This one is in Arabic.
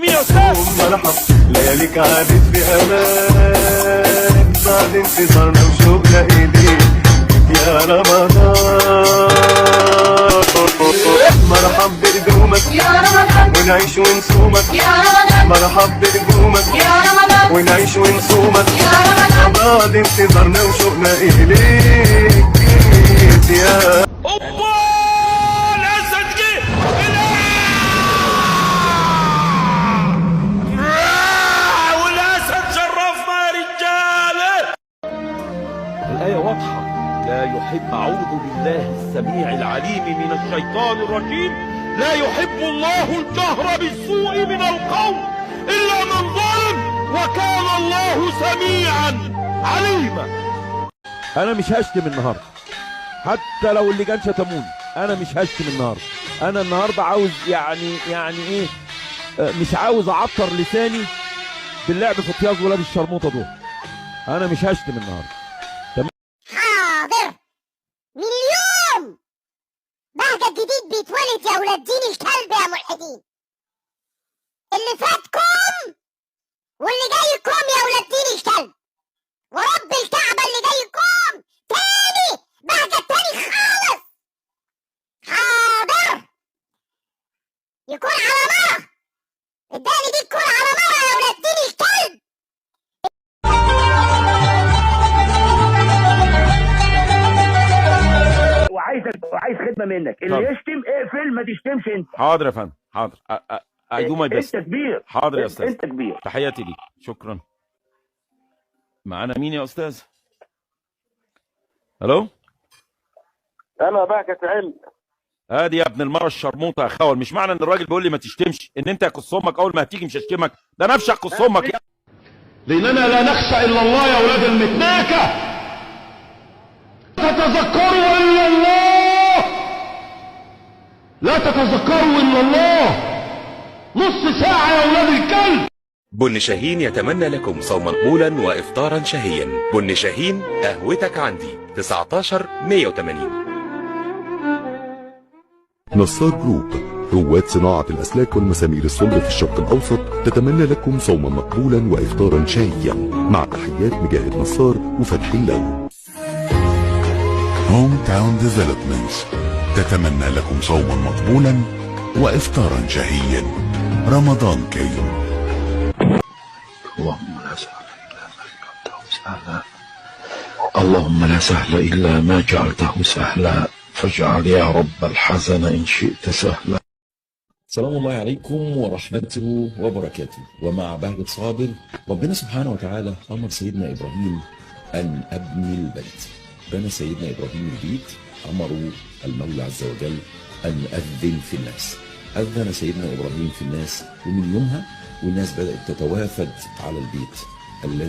مين يا استاذ؟ مرحب لياليك عادت بأمان بعد انتصارنا وشوقنا إليك يا رمضان. مرحب بقدومك يا رمضان ونعيش ونصومك يا رمضان مرحب بقدومك يا رمضان ونعيش ونصومك يا رمضان بعد انتظارنا وشوقنا إليك يا اوبا الاسد جه والاسد شرفنا يا رجاله. الآية واضحة، لا يحب، أعوذ بالله السميع العليم من الشيطان الرجيم، لا يحب الله الجهر بالسوء من القول إلا من ظلم وكان الله سميعا عليما. أنا مش هشتم النهارده، حتى لو اللي كان شتموني أنا مش هشتم النهارده. أنا النهارده عاوز يعني إيه، مش عاوز أعطر لساني باللعب في طياز ولاد الشرموطة دول. أنا مش هشتم النهارده. حاضر. من اليوم بهجة جديد بيتولد يا ولاد دين الكلب يا ملحدين. اللي فاتكم واللي جايكم يا ولاد دين الكلب، ورب الكعبة اللي جايكم تاني بهجة تاني خالص. حاضر. يكون على مرة الداني دي تكون على مرة يا ولاد دين الكلب. وعايز خدمه منك، اللي طب. يشتم اقفل، ما تشتمش انت. حاضر يا فندم، حاضر. I do my best. انت كبير. حاضر يا استاذ. انت كبير. تحياتي ليك، شكرا. معانا مين يا استاذ؟ الو؟ انا بهجة علم. ادي يا ابن المره الشرموطه يا خول، مش معنى ان الراجل بيقول لي ما تشتمش ان انت يقص امك اول ما هتيجي مش هشتمك، ده انا افشخ قص امك يا. لأننا لا نخشى إلا الله يا أولاد المتناكة. تتذكروا إلا الله، لا تتذكروا إلا الله. نص ساعة يا أولاد الكلب. بن شاهين يتمنى لكم صوما مقبولا وإفطارا شهيا. بن شاهين قهوتك عندي 19 180. نصار جروب، رواد صناعة الأسلاك والمسامير الصلب في الشرق الأوسط، تتمنى لكم صوما مقبولا وإفطارا شهيا مع تحيات مجاهد نصار وفتحي الله. هوم تاون ديفلوبمنتس تتمنى لكم صوما مقبولا وإفطارا شهيا. رمضان كريم. اللهم لا سهل إلا ما جعلته سهلا، اللهم لا سهل إلا ما جعلته سهلا، فاجعل يا رب الحزن إن شئت سهلا. سلام الله عليكم ورحمته وبركاته. ومع بهجة صابر، ربنا سبحانه وتعالى أمر سيدنا إبراهيم أن أبني البيت. بنى سيدنا إبراهيم البيت، أمروا المولى عز وجل أن أذن في الناس. أذن سيدنا إبراهيم في الناس، ومن يومها والناس بدأت تتوافد على البيت الذي